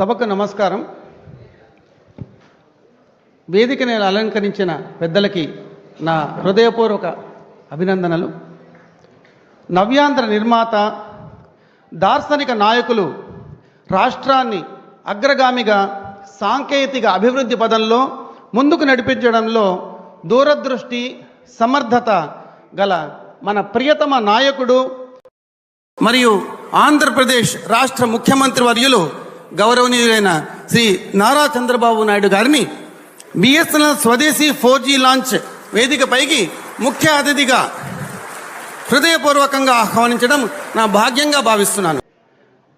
సభకు నమస్కారం. వేదికని అలంకరించిన పెద్దలకి నా హృదయపూర్వక అభినందనలు. నవ్యాంధ్ర నిర్మాత, దార్శనిక నాయకులు రాష్ట్రాన్ని అగ్రగామిగా సాంకేతిక అభివృద్ధి పదంలో ముందుకు నడిపించడంలో దూరదృష్టి, సమర్థత గల మన ప్రియతమ నాయకుడు మరియు ఆంధ్రప్రదేశ్ రాష్ట్ర ముఖ్యమంత్రి వర్యులు గౌరవనీయులైన శ్రీ నారా చంద్రబాబు నాయుడు గారిని బిఎస్ఎన్ఎల్ స్వదేశీ 4G లాంచ్ వేదికపైకి ముఖ్య అతిథిగా హృదయపూర్వకంగా ఆహ్వానించడం నా భాగ్యంగా భావిస్తున్నాను.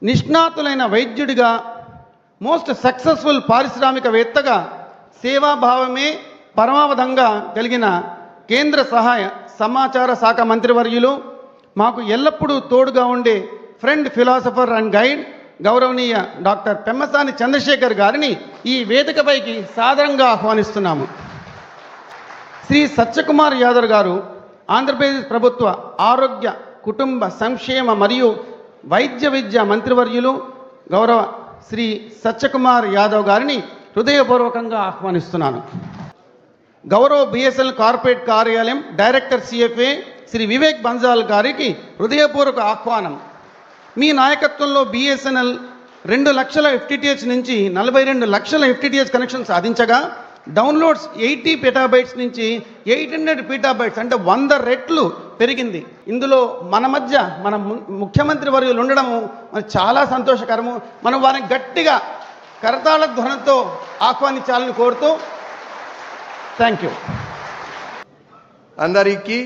నిష్ణాతులైన వైద్యుడిగా, మోస్ట్ సక్సెస్ఫుల్ పారిశ్రామికవేత్తగా, సేవాభావమే పరమావధంగా కలిగిన కేంద్ర సమాచార శాఖ మంత్రివర్యులు, మాకు ఎల్లప్పుడూ తోడుగా ఉండే ఫ్రెండ్, ఫిలాసఫర్ అండ్ గైడ్ గౌరవనీయ డాక్టర్ పెమ్మసాని చంద్రశేఖర్ గారిని ఈ వేదికపైకి సాదరంగా ఆహ్వానిస్తున్నాము. శ్రీ సత్యకుమార్ యాదవ్ గారు ఆంధ్రప్రదేశ్ ప్రభుత్వ ఆరోగ్య, కుటుంబ సంక్షేమ మరియు వైద్య విద్య మంత్రివర్యులు గౌరవ శ్రీ సత్యకుమార్ యాదవ్ గారిని హృదయపూర్వకంగా ఆహ్వానిస్తున్నాను. గౌరవ బిఎస్ఎన్ఎల్ కార్పొరేట్ కార్యాలయం డైరెక్టర్ CFA శ్రీ వివేక్ బన్సాల్ గారికి హృదయపూర్వక ఆహ్వానం. మీ నాయకత్వంలో బిఎస్ఎన్ఎల్ 2 లక్షల FTTH నుంచి 42 లక్షల FTTH కనెక్షన్ సాధించగా, డౌన్లోడ్స్ 80 పెటాబైట్స్ నుంచి 800 పెటాబైట్స్ అంటే 100 రెట్లు పెరిగింది. ఇందులో మన మధ్య మన ముఖ్యమంత్రి వర్యులు ఉండడము చాలా సంతోషకరము. మనం వారిని గట్టిగా కరతాళ ధ్వనితో ఆహ్వానించాలని కోరుతూ థ్యాంక్ యూ. అందరికీ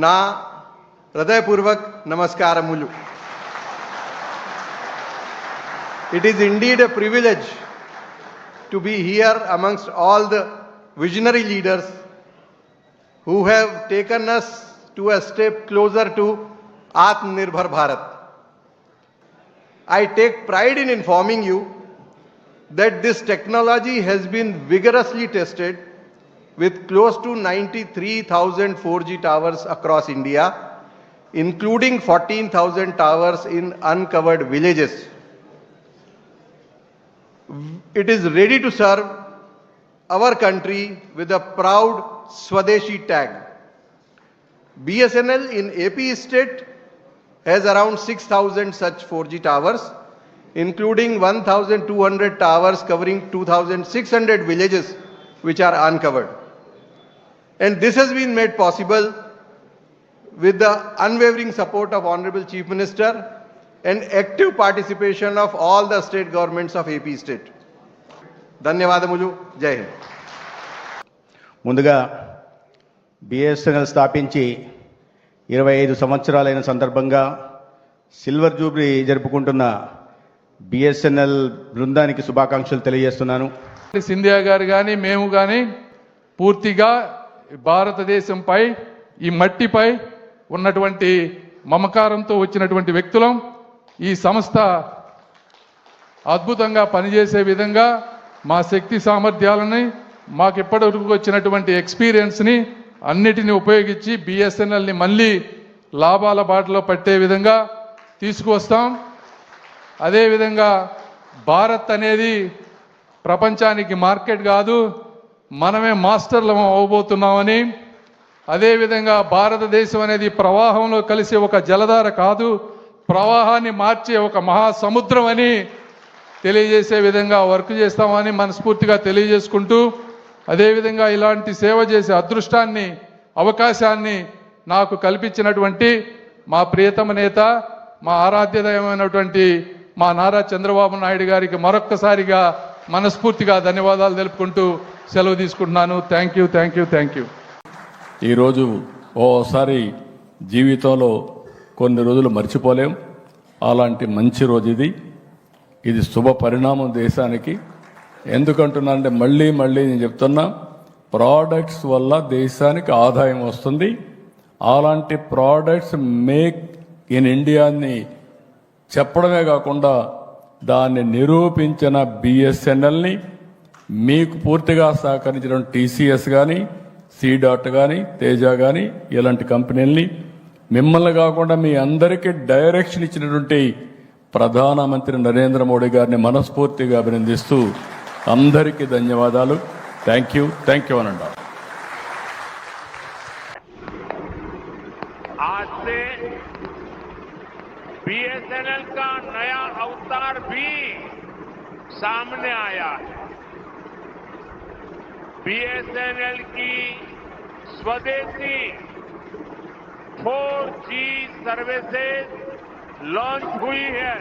నా హృదయపూర్వక నమస్కారములు. It is indeed a privilege to be here amongst all the visionary leaders who have taken us to a step closer to Atmanirbhar Bharat. I take pride in informing you that this technology has been vigorously tested with close to 93,000 4G towers across India, including 14,000 towers in uncovered villages. It is ready to serve our country with a proud Swadeshi tag. BSNL in AP state has around 6,000 such 4G towers, including 1,200 towers covering 2,600 villages which are uncovered. And this has been made possible with the unwavering support of Honorable Chief Minister and active participation of all the state governments of AP state. ధన్యవాదములు. జై హింద్. ముందుగా BSNL స్థాపించి 25 సంవత్సరాలైన సందర్భంగా silver Jubilee జరుపుకుంటున్న BSNL బృందానికి శుభాకాంక్షలు తెలియజేస్తున్నాను. సింధియా గారు కానీ మేము కానీ పూర్తిగా భారతదేశంపై, ఈ మట్టిపై ఉన్నటువంటి మమకారంతో వచ్చినటువంటి వ్యక్తులం. ఈ సంస్థ అద్భుతంగా పనిచేసే విధంగా మా శక్తి సామర్థ్యాలని, మాకు ఇప్పటివరకు వచ్చినటువంటి ఎక్స్పీరియన్స్ని అన్నిటినీ ఉపయోగించి బిఎస్ఎన్ఎల్ని మళ్ళీ లాభాల బాటలో పట్టే విధంగా తీసుకువస్తాం. అదేవిధంగా భారత్ అనేది ప్రపంచానికి మార్కెట్ కాదు, మనమే మాస్టర్లు అవ్వబోతున్నామని, అదేవిధంగా భారతదేశం అనేది ప్రవాహంలో కలిసే ఒక జలధార కాదు, ప్రవాహాన్ని మార్చే ఒక మహాసముద్రం అని తెలియజేసే విధంగా వర్క్ చేస్తామని మనస్ఫూర్తిగా తెలియజేసుకుంటూ, అదేవిధంగా ఇలాంటి సేవ చేసే అదృష్టాన్ని, అవకాశాన్ని నాకు కల్పించినటువంటి మా ప్రియతమ నేత, మా ఆరాధ్యదయమైనటువంటి మా నారా చంద్రబాబు నాయుడు గారికి మరొక్కసారిగా మనస్ఫూర్తిగా ధన్యవాదాలు తెలుపుకుంటూ సెలవు తీసుకుంటున్నాను. Thank you, thank you, thank you. ఈరోజు ఓసారి జీవితంలో కొన్ని రోజులు మర్చిపోలేం. అలాంటి మంచి రోజు ఇది శుభ పరిణామం దేశానికి. ఎందుకంటున్నానంటే మళ్ళీ నేను చెప్తున్నా, ప్రోడక్ట్స్ వల్ల దేశానికి ఆదాయం వస్తుంది. అలాంటి ప్రోడక్ట్స్ మేక్ ఇన్ ఇండియాని చెప్పడమే కాకుండా దాన్ని నిరూపించిన బిఎస్ఎన్ఎల్ని, మీకు పూర్తిగా సహకరించిన TCS కానీ, C.Dot కానీ, తేజ కానీ, ఇలాంటి కంపెనీల్ని, మిమ్మల్ని కాకుండా మీ అందరికీ డైరెక్షన్ ఇచ్చినటువంటి ప్రధానమంత్రి నరేంద్ర మోడీ గారిని మనస్ఫూర్తిగా అభినందిస్తూ అందరికీ ధన్యవాదాలు. థ్యాంక్ యూ అనండి. आज से बीएसएनएल का नया अवतार भी सामने आया है. बीएसएनएल की स्वदेशी 4G सर्विसेज लॉन्च हुई है.